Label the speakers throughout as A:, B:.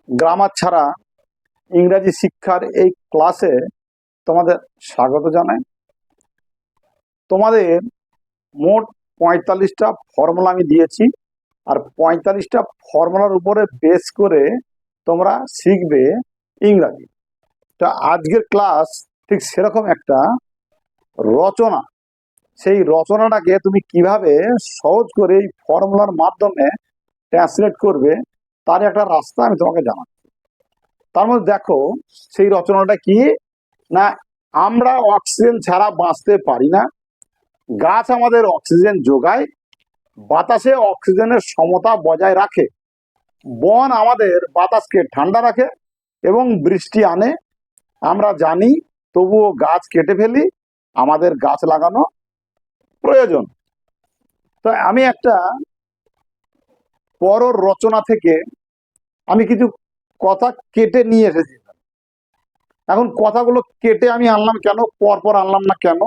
A: Grammar ছাড়া ইংরাজি শিক্ষার এই ক্লাসে তোমাদের স্বাগত জানাই। তোমাদের মোট 45টা ফর্মুলা আমি দিয়েছি, আর 45টা ফর্মুলার উপরে বেস করে তোমরা শিখবে ইংরাজি। তো আজকের ক্লাস ঠিক সেরকম একটা রচনা, সেই রচনাটাকে তুমি কিভাবে সহজ করে এই ফর্মুলার মাধ্যমে ট্রান্সলেট করবে তার একটা রাস্তা আমি তোমাকে জানাচ্ছি। তার মধ্যে দেখো সেই রচনাটা কি না, আমরা অক্সিজেন ছাড়া বাঁচতে পারি না, গাছ আমাদের অক্সিজেন যোগায়, বাতাসে অক্সিজেনের সমতা বজায় রাখে, বন আমাদের বাতাসকে ঠান্ডা রাখে এবং বৃষ্টি আনে। আমরা জানি তবুও গাছ কেটে ফেলি, আমাদের গাছ লাগানো প্রয়োজন। তো আমি একটা পরর রচনা থেকে আমি কিছু কথা কেটে নিয়ে এসেছি। এখন কথাগুলো কেটে আমি আনলাম কেন, পরপর আনলাম না কেন,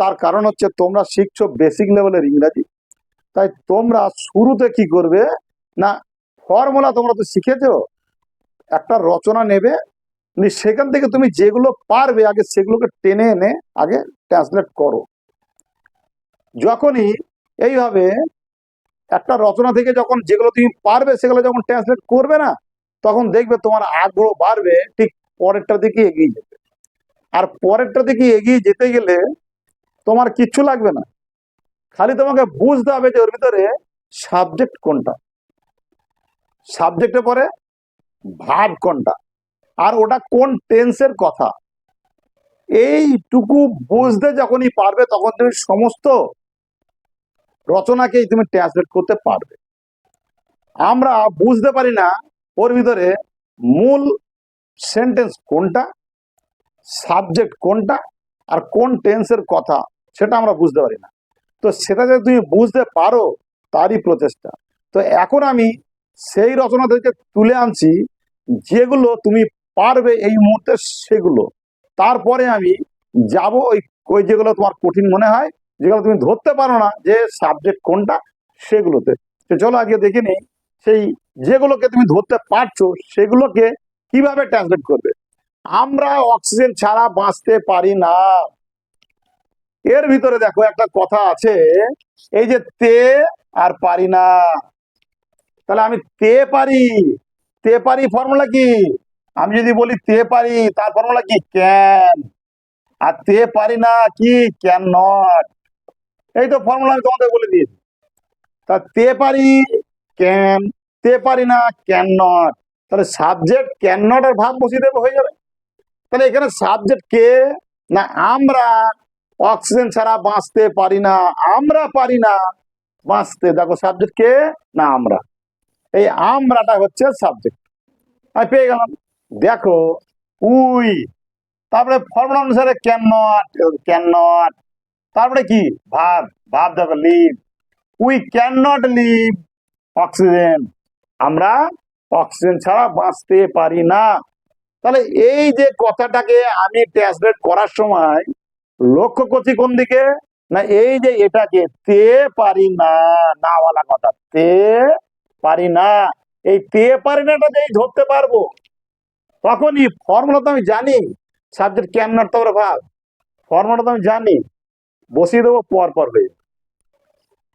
A: তার কারণ হচ্ছে তোমরা শিখছো বেসিক লেভেলের ইংরাজি। তাই তোমরা শুরুতে কি করবে না, ফর্মুলা তোমরা তো শিখেছো, একটা রচনা নেবে, সেখান থেকে তুমি যেগুলো পারবে আগে সেগুলোকে টেনে এনে আগে ট্রান্সলেট করো। যখনই এইভাবে একটা রচনা থেকে যখন যেগুলো তুমি পারবে সেগুলো যখন ট্রান্সলেট করবে না, তখন দেখবে তোমার আগ্রহ বাড়বে, ঠিক পরেরটার দিকে এগিয়ে যেতে। আর পরেরটা দিকে এগিয়ে যেতে গেলে তোমার কিচ্ছু লাগবে না, খালি তোমাকে বুঝতে হবে যে ওর ভিতরে সাবজেক্ট কোনটা, সাবজেক্টের পরে ভার্ব কোনটা, আর ওটা কোন টেন্সের কথা। এইটুকু বুঝতে যখনই পারবে তখন তুমি সমস্ত রচনাকেই তুমি ট্রান্সলেট করতে পারবে। আমরা বুঝতে পারি না ওর ভিতরে মূল সেন্টেন্স কোনটা, সাবজেক্ট কোনটা, আর কোন টেন্সের কথা, সেটা আমরা বুঝতে পারি না। তো সেটা যদি তুমি বুঝতে পারো তারই প্রচেষ্টা। তো এখন আমি সেই রচনা থেকে তুলে আনছি যেগুলো তুমি পারবে এই মুহূর্তে সেগুলো, তারপরে আমি যাব ওই যেগুলো তোমার কঠিন মনে হয়, যেগুলো তুমি ধরতে পারো না যে সাবজেক্ট কোনটা, সেগুলোতে। তো চলো আজকে দেখে নিই সেই যেগুলোকে তুমি ধরতে পারছো সেগুলোকে কিভাবে ট্রান্সলেট করবে। আমরা অক্সিজেন ছাড়া বাঁচতে পারি না, এর ভিতরে দেখো একটা কথা আছে, এই যে তে আর পারি না। তাহলে আমি তে পারি, তে পারি ফর্মুলা কি? আমি যদি বলি তে পারি তার ফর্মুলা কি? ক্যান। আর তে পারি না কি? Can not. এই তো ফর্মুলা আমি তোমাদের বলে দিয়েছি। তা তে পারি ক্যান, তে পারি না ক্যান নট। তাহলে সাবজেক্ট ক্যান নট আর ভাব বসিয়ে দেবো, হয়ে যাবে। তাহলে এখানে সাবজেক্ট কে না, আমরা অক্সিজেন ছাড়া বাঁচতে পারি না, আমরা পারি না বাঁচতে। দেখো সাবজেক্ট কে না আমরা, এই আমরাটা হচ্ছে সাবজেক্ট। আমি পেয়ে গেলাম। দেখো উই, তারপরে ফর্মুলা অনুসারে ক্যান নট, ক্যান নট, তারপরে কি ভাব, ভাব দেখো live, we can not live oxygen, আমরা অক্সিজেন ছাড়া বাঁচতে পারি না। তাহলে এই যে কথাটাকে আমি ট্রান্সলেট করার সময় লক্ষ্য করছি কোন দিকে না, এই যে এটাকে তে পারি না, নাওয়ালা কথা, তে পারি না, এই তে পারি নাটা যেই ধরতে পারবো তখনই ফর্মুলা তো আমি জানি, সাবজেক্ট ক্যান নট তারপরে ভাব, ফর্মুলা তো আমি জানি, বসিয়ে দেবো পর পর হয়ে।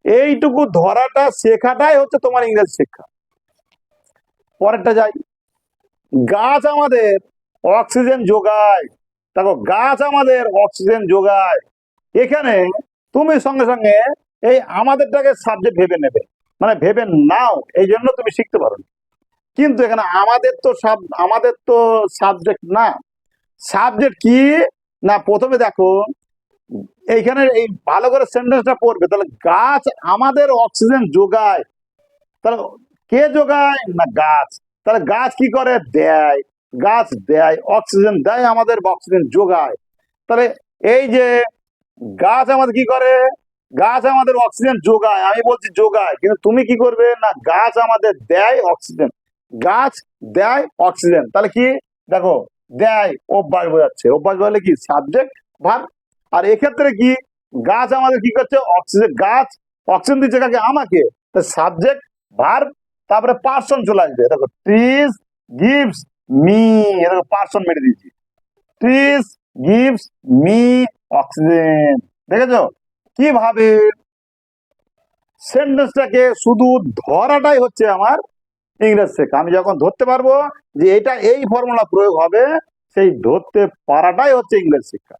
A: এইটুকু ধরাটা শেখাটাই হচ্ছে তোমার ইংরেজি শিক্ষা। পরেরটা যাই, গাছ আমাদের অক্সিজেন যোগায়। দেখো গাছ আমাদের অক্সিজেন যোগায়, এখানে তুমি সঙ্গে সঙ্গে এই আমাদেরটাকে সাবজেক্ট ভেবে নেবে, মানে ভেবে নাও, এই জন্য তুমি শিখতে পারো। কিন্তু এখানে আমাদের তো সাবজেক্ট না। সাবজেক্ট কি না, প্রথমে দেখো এইখানে এই ভালো করে সেন্টেন্সটা পড়বে। তাহলে গাছ আমাদের অক্সিজেন যোগায়, তাহলে কে যোগায় না গাছ। তাহলে গাছ কি করে? দেয়, গাছ দেয় অক্সিজেন, দেয় আমাদের অক্সিজেন যোগায়। তাহলে এই যে গাছ আমাদের কি করে, গাছ আমাদের অক্সিজেন যোগায়, আমি বলছি যোগায়, কিন্তু তুমি কি করবে না, গাছ আমাদের দেয় অক্সিজেন, গাছ দেয় অক্সিজেন। তাহলে কি দেখো, দেয় অভ্যাস বোঝাচ্ছে, অভ্যাস বলে কি সাবজেক্ট ভার্ব। আর এক্ষেত্রে কি, গাছ আমাদের কি করছে? অক্সিজেন, গাছ অক্সিজেন দিচ্ছে কাকে? আমাকে। সাবজেক্ট ভার্ব, তারপরে পার্সন চলে আসবে। দেখো ট্রিজ গিভস মি, এটাকে পার্সন মেরে দিয়েছি। Trees gives me oxygen. দেখেছো কিভাবে সেন্টেন্সটাকে শুধু ধরাটাই হচ্ছে আমার ইংরেজি শেখা। আমি যখন ধরতে পারবো যে এটা এই ফর্মুলা প্রয়োগ হবে, সেই ধরতে পারাটাই হচ্ছে ইংরেজি শিক্ষা।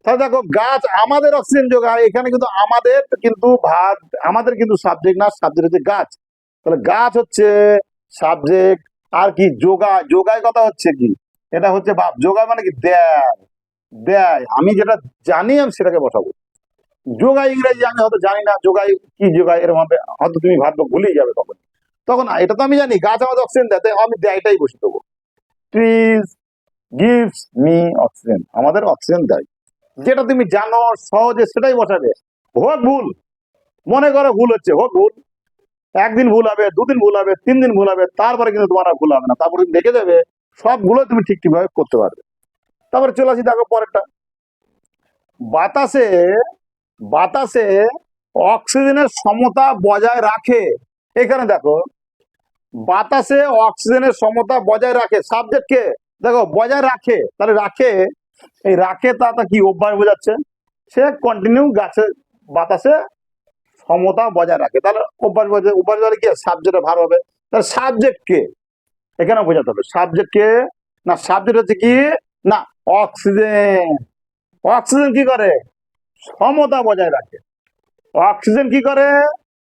A: তাহলে দেখো গাছ আমাদের অক্সিজেন যোগায়, এখানে কিন্তু আমাদের কিন্তু সাবজেক্ট না, সাবজেক্ট হচ্ছে গাছ। তাহলে গাছ হচ্ছে সাবজেক্ট, আর কি যোগায়, যোগায় কথা হচ্ছে কি, এটা হচ্ছে ভাব। যোগায় মানে কি দেয়, দেয়। আমি যেটা জানি আমি সেটাকে বসাবো। যোগায় ইংরেজি আমি হয়তো জানি না, যোগায় কি যোগায় এরকম হবে, হয়তো তুমি ভাববে ভুলেই যাবে তখন। তখন এটা তো আমি জানি গাছ আমাদের অক্সিজেন দেয়, তাই আমি দেয়টাই বসে দেবো। ট্রিজ গিভস মি অক্সিজেন, আমাদের অক্সিজেন দেয়। যেটা তুমি জানো সহজে সেটাই বসাবে, হোক ভুল। মনে করো ভুল হচ্ছে, হোক ভুল, একদিন ভুল হবে, দুদিন ভুল হবে, 3 দিন ভুল হবে, তারপরে কিন্তু তোমার আর ভুল হবে না। তারপরে তুমি দেখে দেবে সবগুলো তুমি ঠিক ঠিকভাবে করতে পারবে। তারপরে চলে আসি দেখো পরেরটা। বাতাসে বাতাসে অক্সিজেনের সমতা বজায় রাখে। এখানে দেখো বাতাসে অক্সিজেনের সমতা বজায় রাখে, সাবজেক্ট কে? দেখো বজায় রাখে, তাহলে রাখে, এই রাখে তা কি অভ্যাস বোঝাচ্ছে, সে কন্টিনিউ গাছে বাতাসে সমতা বজায় রাখে। তাহলে অভ্যাস বোঝায়, অভ্যাস বলে কি সাবজেক্টে ভার হবে। তাহলে সাবজেক্ট কে এখানে বোঝাতে হবে, সাবজেক্ট কে না, সাবজেক্ট হচ্ছে কি না অক্সিজেন। অক্সিজেন কি করে? সমতা বজায় রাখে। অক্সিজেন কি করে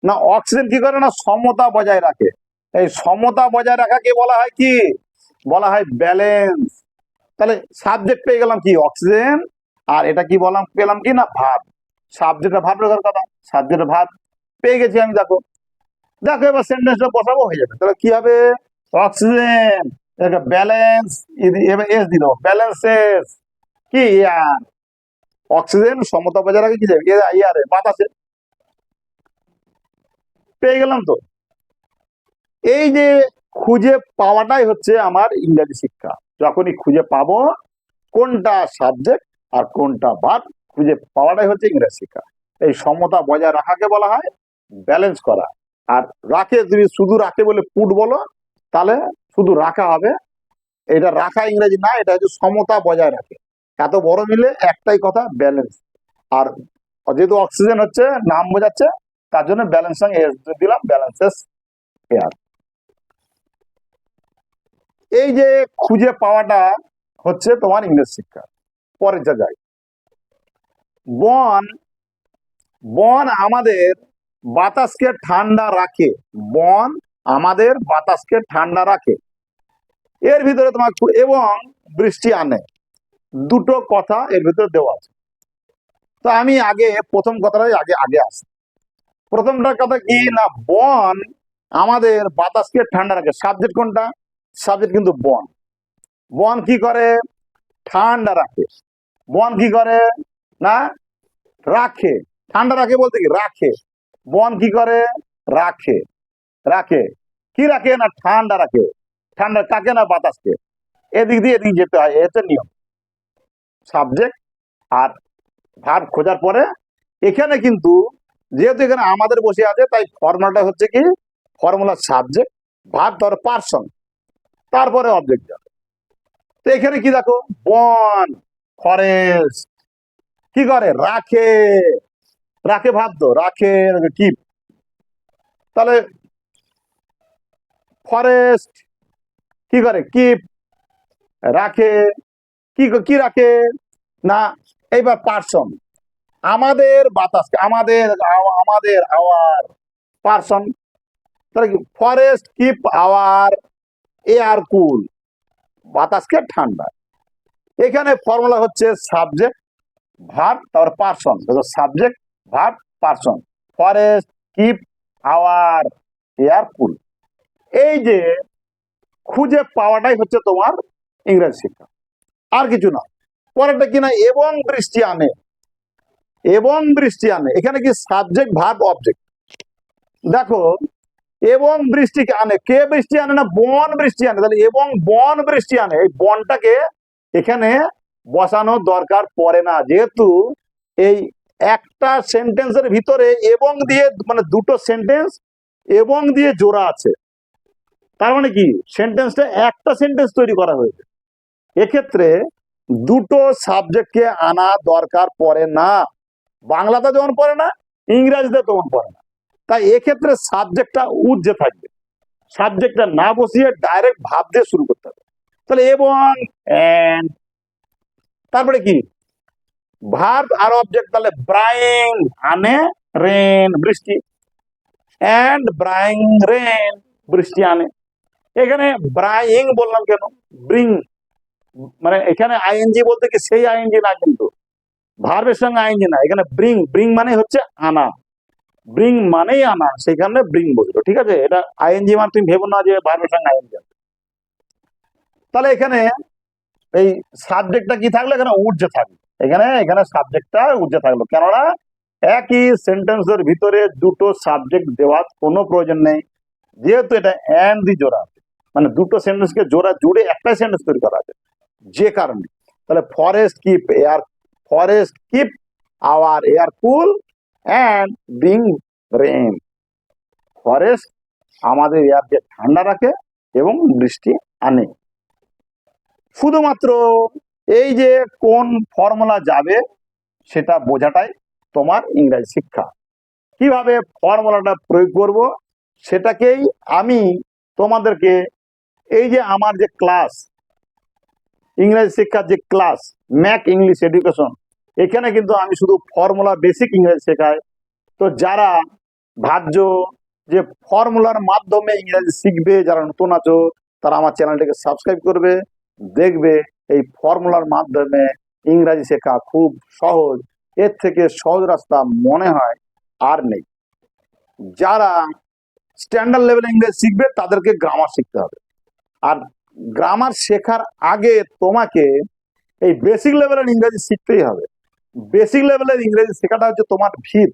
A: না, অক্সিজেন কি করে না সমতা বজায় রাখে। এই সমতা বজায় রাখাকে বলা হয় কি, বলা হয় ব্যালেন্স। তাহলে সাবজেক্ট পেয়ে গেলাম কি অক্সিজেন, আর এটা কি বললাম, পেলাম কি না ভাব। সাবজেক্টটা ভাব রাখার কথা, সাবজেক্ট ভাব পেয়ে গেছি আমি। দেখো দেখো এবার সেন্টেন্সটা বসাবো, হয়ে যাবে। তাহলে কি হবে, অক্সিজেন ব্যালেন্স, এবার এস দিল, ব্যালেন্সেস কি এয়ার। অক্সিজেন সমতা বজায় রাখে কি ইয়ারে বাতাসে, পেয়ে গেলাম তো। এই যে খুঁজে পাওয়াটাই হচ্ছে আমার ইংরেজি শিক্ষা। যখনই খুঁজে পাবো কোনটা সাবজেক্ট আর কোনটা ভার্ব, খুঁজে পাওয়াটাই হচ্ছে ইংরেজি শিক্ষা। এই সমতা বজায় রাখাকে বলা হয় ব্যালেন্স করা। আর রাখে, তুমি শুধু রাখে বলে পুট বলো, তাহলে শুধু রাখা হবে। এটা রাখা ইংরেজি না, এটা হচ্ছে সমতা বজায় রাখে। এত বড় মিলে একটাই কথা, ব্যালেন্স। আর যেহেতু অক্সিজেন হচ্ছে নাম বোঝাচ্ছে, তার জন্য ব্যালেন্স সঙ্গে এস দিলাম, ব্যালেন্সেস এয়ার। এই যে খুঁজে পাওয়াটা হচ্ছে তোমার ইংরেজি শিক্ষা। পরের জায়গায় বন, বন আমাদের বাতাসকে ঠান্ডা রাখে, বন আমাদের বাতাসকে ঠান্ডা রাখে। এর ভিতরে তোমার এবং বৃষ্টি আনে, দুটো কথা এর ভিতরে দেওয়া আছে। তো আমি আগে প্রথম কথাটাই আগে আগে আসি। প্রথমটার কথা কি না, বন আমাদের বাতাসকে ঠান্ডা রাখে। সাবজেক্ট কোনটা? সাবজেক্ট কিন্তু বন। বন কি করে? ঠান্ডা রাখে। বন কি করে না রাখে, ঠান্ডা রাখে বলতে কি রাখে। বন কি করে? রাখে, রাখে কি রাখে না ঠান্ডা রাখে। ঠান্ডা কাকে না বাতাসকে। এদিক দিয়ে এদিক যেতে হয়, এটা নিয়ম। সাবজেক্ট আর ভার্ব খোঁজার পরে এখানে কিন্তু যেহেতু এখানে আমাদের বসে আছে, তাই ফর্মুলাটা হচ্ছে কি, ফর্মুলা সাবজেক্ট ভার্ব ধর পার্সন, তারপরে অবজেক্ট যাবে। তো এখানে কি দেখো, বন ফরেস্ট কি করে? রাখে, রাখে ভাব তো, রাখে কিপ। তাহলে ফরেস্ট কি করে? কিপ, রাখে, কি কি রাখে না। এইবার পার্সন আমাদের বাতাসকে, আমাদের আমাদের আওয়ার পার্সন। তাহলে কি forest keep our air cool, বাতাসকে ঠান্ডা। এখানে ফর্মুলা হচ্ছে সাবজেক্ট ভার্ব তারপর person, subject verb person. Forest keep our air cool. এই যে খুঁজে পাওয়াটাই হচ্ছে তোমার ইংরেজি শিক্ষা, আর কিছু না। পরেরটা কিনা এবং বৃষ্টি আনে, এবং বৃষ্টি আনে। এখানে কি সাবজেক্ট ভার্ব অবজেক্ট। দেখো এবং বৃষ্টি আনে, কে বৃষ্টি আনে না বন বৃষ্টি আনে। তাহলে এবং বন বৃষ্টি আনে, এই বনটাকে এখানে বসানো দরকার পড়ে না, যেহেতু এই একটা সেন্টেন্সের ভিতরে এবং দিয়ে মানে দুটো সেন্টেন্স এবং দিয়ে জোড়া আছে। তার মানে কি সেন্টেন্সটা একটা সেন্টেন্স তৈরি করা হয়েছে। এক্ষেত্রে দুটো সাবজেক্টকে আনা দরকার পড়ে না, বাংলাতে যেমন পড়ে না, ইংরেজিতে তেমন পড়ে না। তাই এক্ষেত্রে সাবজেক্টটা উজ্জে থাকবে, সাবজেক্টটা না বসিয়ে ডাইরেক্ট ভাব দিয়ে শুরু করতে হবে। তাহলে এবং এন্ড, তারপরে কি ভার্ব আর অবজেক্ট, তাহলে ব্রাইং আনে রেন বৃষ্টি, এন্ড ব্রাইং রেন বৃষ্টি আনে। এখানে ব্রাইং বললাম কেন, ব্রিং মানে এখানে আইএনজি বলতে কি সেই আইএনজি না, কিন্তু ভার্বের সঙ্গে আইএনজি না, এখানে ব্রিং, ব্রিং মানে হচ্ছে আনা, ব্রিং মানেই আনা, সেখানে ব্রিং বসলো, ঠিক আছে। এটা আইএনজি মানে তুমি ভেবো না যে ভার্বের সঙ্গে আইএনজি। তাহলে এখানে এই সাবজেক্টটা কি থাকলো, এখানে উর্জে থাকলো, এখানে এখানে সাবজেক্টটা উর্জে থাকলো, কেননা একই সেন্টেন্সের ভিতরে দুটো সাবজেক্ট দেওয়ার কোনো প্রয়োজন নেই, যেহেতু এটা এন্ড দি জোড়া আছে, মানে দুটো সেন্টেন্সকে জোড়া জুড়ে একটাই সেন্টেন্স তৈরি করা আছে, যে কারণে। তাহলে forest keep our air cool and bring rain, forest আমাদের এয়ারকে ঠান্ডা রাখে এবং বৃষ্টি আনে। শুধুমাত্র এই যে কোন ফর্মুলা যাবে সেটা বোঝাটাই তোমার ইংরেজি শিক্ষা। কিভাবে ফর্মুলাটা প্রয়োগ করব সেটাকেই আমি তোমাদেরকে, এই যে আমার যে ক্লাস, ইংরেজি শিক্ষার যে ক্লাস ম্যাক ইংলিশ এডুকেশন, এখানে কিন্তু আমি শুধু ফর্মুলা বেসিক ইংরেজি শেখাই। তো যারা ভাবছো যে ফর্মুলার মাধ্যমে ইংরেজি শিখবে, যারা নতুন আছো তারা আমার চ্যানেলটিকে সাবস্ক্রাইব করবে, দেখবে এই ফর্মুলার মাধ্যমে ইংরাজি শেখা খুব সহজ, এর থেকে সহজ রাস্তা মনে হয় আর নেই। যারা স্ট্যান্ডার্ড লেভেলে ইংরেজি শিখবে তাদেরকে গ্রামার শিখতে হবে, আর গ্রামার শেখার আগে তোমাকে এই বেসিক লেভেলের ইংরেজি শিখতেই হবে। বেসিক লেভেলের ইংরেজি শেখাটা হচ্ছে তোমার ভিত,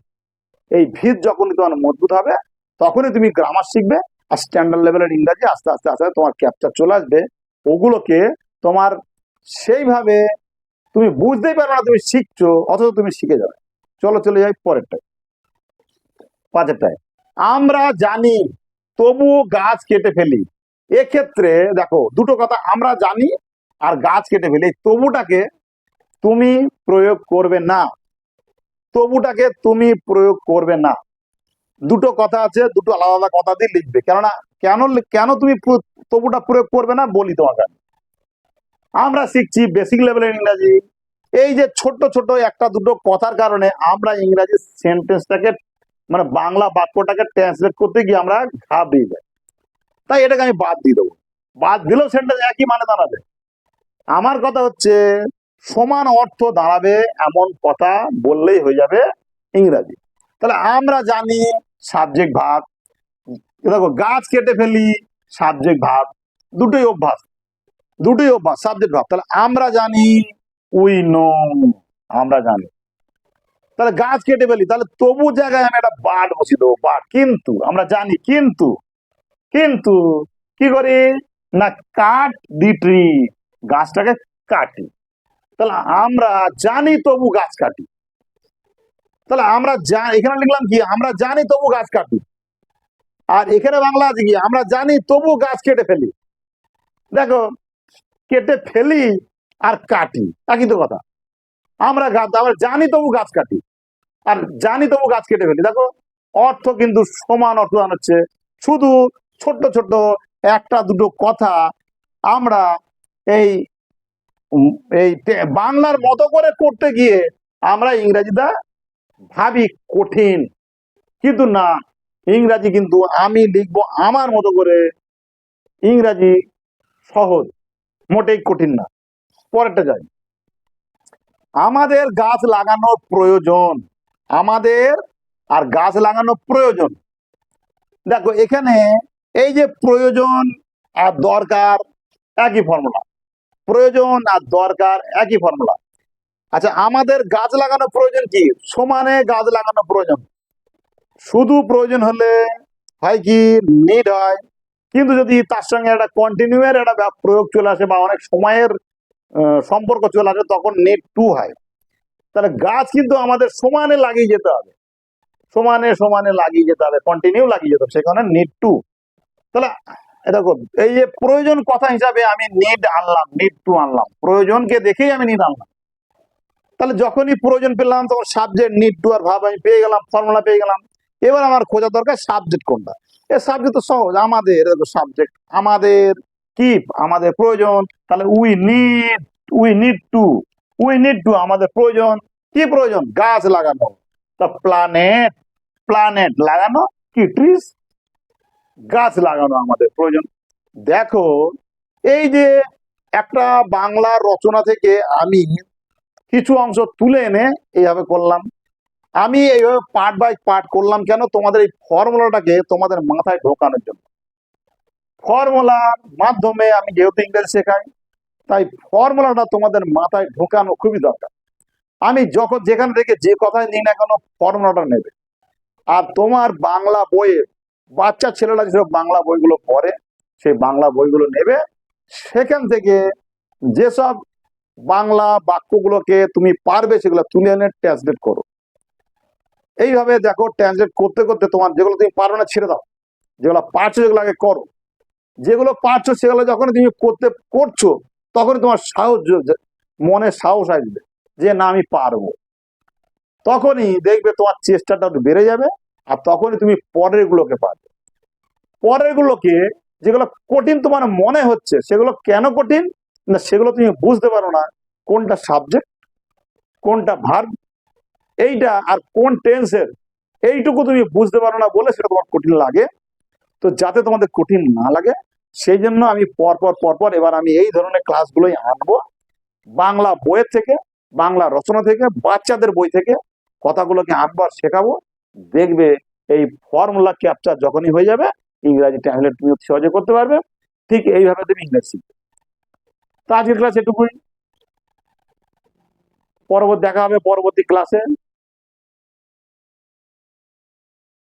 A: এই ভিত যখনই তোমার মজবুত হবে তখনই তুমি গ্রামার শিখবে, আর স্ট্যান্ডার্ড লেভেলের ইংরেজি আস্তে আস্তে আস্তে তোমার ক্যাপচার চলে আসবে। ওগুলোকে তোমার সেইভাবে তুমি বুঝতেই পারবে না তুমি শিখছো, অথচ তুমি শিখে যাবে। চলো চলে যাই পরেরটায়, পাঁচেরটায়। আমরা জানি তবু গাছ কেটে ফেলি। এক্ষেত্রে দেখো দুটো কথা, আমরা জানি আর গাছ কেটে ফেলি, তবুটাকে তুমি প্রয়োগ করবে না, তবুটাকে তুমি প্রয়োগ করবে না। দুটো কথা আছে, দুটো আলাদা আলাদা কথা দিয়ে লিখবে, কেননা কেন কেন তুমি তবুটা প্রয়োগ করবে না বলি তোমাকে। আমরা শিখছি বেসিক লেভেলের ইংরাজি, এই যে ছোট্ট ছোট একটা দুটো কথার কারণে আমরা ইংরাজি সেন্টেন্সটাকে মানে বাংলা বাক্যটাকে ট্রান্সলেট করতে গিয়ে আমরা ঘাবড়িয়ে যাই, তাই এটাকে আমি বাদ দিয়ে দেবো। বাদ দিলেও সেন্টেন্স একই মানে দাঁড়াবে। আমার কথা হচ্ছে সমান অর্থ দাঁড়াবে এমন কথা বললেই হয়ে যাবে ইংরাজি। তাহলে আমরা জানি সাবজেক্ট ভার্ব, দেখো গাছ কেটে ফেলি সাবজেক্ট ভার্ব, দুটোই অভ্যাস, দুটোই অভ্যাস সাবজেক্ট ভার্ব। তাহলে আমরা জানি উই নো, আমরা জানি। তাহলে গাছ কেটে ফেলি, তাহলে তবু জায়গায় আমি একটা বাট বসিয়ে দেবো, বাট। কিন্তু আমরা জানি, কিন্তু কিন্তু কি করি না, কাট দি ট্রি, গাছটাকে কাটি। তাহলে আমরা জানি তবু গাছ কাটি, তাহলে আমরা এখানে লিখলাম কি, আমরা জানি তবু গাছ কাটি, আর এখানে বাংলা আছে কি, আমরা জানি তবু গাছ কেটে ফেলি। দেখো কেটে ফেলি আর কাটি একই তো কথা, আমরা জানি তবু গাছ কাটি আর জানি তবু গাছ কেটে ফেলি। দেখো অর্থ কিন্তু সমান অর্থ জানাচ্ছে, শুধু ছোট্ট ছোট্ট একটা দুটো কথা আমরা এই এই বাংলার মতো করে করতে গিয়ে আমরা ইংরেজিটা ভাবি কঠিন, কিন্তু না, ইংরাজি কিন্তু আমি লিখবো আমার মতো করে, ইংরাজি সহজ, মোটেই কঠিন না। পরেরটা যাই, আমাদের গাছ লাগানো প্রয়োজন, আমাদের আর গাছ লাগানো প্রয়োজন। দেখো এখানে এই যে প্রয়োজন আর দরকার একই ফর্মুলা, প্রয়োজন আর দরকার একই ফর্মুলা। আচ্ছা আমাদের গাছ লাগানো প্রয়োজন কি, সমানে গাছ লাগানো প্রয়োজন। শুধু প্রয়োজন হলে হয় কি নিড হয়, কিন্তু যদি তার সঙ্গে একটা কন্টিনিউয়ের একটা প্রয়োগ চলে আসে বা অনেক সময়ের সম্পর্ক চলে আসে তখন নিড টু হয়। তাহলে গাছ কিন্তু আমাদের সমানে লাগিয়ে যেতে হবে, সমানে সমানে লাগিয়ে যেতে হবে, কন্টিনিউ লাগিয়ে যেতে হবে, সেখানে নিড টু। তাহলে দেখো, এই যে প্রয়োজন কথা হিসাবে আমি নিড আনলাম, নিড টু আনলাম, প্রয়োজনকে দেখেই আমি নিড আনলাম। তাহলে যখনই প্রয়োজন পেলাম তখন সাবজেক্ট নিড টু আর ভাব আমি পেয়ে গেলাম, ফর্মুলা পেয়ে গেলাম। এবার আমার খোঁজা দরকার সাবজেক্ট কোনটা। এই সাবজেক্ট তো সহজ, আমাদের সাবজেক্ট আমাদের কি, আমাদের প্রয়োজন। তাহলে উই নিড টু আমাদের প্রয়োজন। কি প্রয়োজন? গাছ লাগানো। তা প্ল্যানেট, প্ল্যানেট লাগানো কি, ট্রিজ, গাছ লাগানো আমাদের প্রয়োজন। দেখো, এই যে একটা বাংলা রচনা থেকে আমি কিছু অংশ তুলে এনে এইভাবে করলাম। আমি এইভাবে পার্ট বাই পার্ট করলাম কেন? তোমাদের এই ফর্মুলাটাকে তোমাদের মাথায় ঢোকানোর জন্য। ফর্মুলার মাধ্যমে আমি যেহেতু ইংরেজি শেখাই, তাই ফর্মুলাটা তোমাদের মাথায় ঢোকানো খুবই দরকার। আমি যখন যেখান থেকে যে কথাই নিই না কেন, ফর্মুলাটা নেবে। আর তোমার বাংলা বইয়ে, বাচ্চা ছেলেরা যেসব বাংলা বইগুলো পড়ে, সেই বাংলা বইগুলো নেবে। সেখান থেকে যেসব বাংলা বাক্যগুলোকে তুমি পারবে সেগুলো তুলে এনে ট্রান্সলেট করো। এইভাবে দেখো, ট্রান্সলেট করতে করতে তোমার যেগুলো তুমি পারবে না ছেড়ে দাও, যেগুলো পারছো সেগুলো আগে করো। যেগুলো পারছো সেগুলো যখন তুমি করছো, তখন তোমার সাহস, মনে সাহস আসবে যে না আমি পারবো। তখনই দেখবে তোমার চেষ্টাটা বেড়ে যাবে, আর তখনই তুমি পরের গুলোকে পারবে। পরের গুলোকে, যেগুলো কঠিন তোমার মনে হচ্ছে, সেগুলো কেন কঠিন না, সেগুলো তুমি বুঝতে পারো না। কোনটা সাবজেক্ট, কোনটা ভার্ব, এইটা আর কোন টেন্সের, এইটুকু তুমি বুঝতে পারো না বলে সেটা তোমার কঠিন লাগে। তো যাতে তোমাদের কঠিন না লাগে, সেই জন্য আমি পরপর এবার আমি এই ধরনের ক্লাসগুলোই আনবো। বাংলা বইয়ের থেকে, বাংলা রচনা থেকে, বাচ্চাদের বই থেকে কথাগুলোকে আনবার শেখাবো। দেখবে এই ফর্মুলা ক্যাপচার যখনই হয়ে যাবে, ইংরাজি ট্রান্সলেট তুমি সহজে করতে পারবে। ঠিক এইভাবে তুমি ইংরেজি শিখবে। তো আজকের ক্লাস এটুকুই, দেখা হবে পরবর্তী ক্লাসে।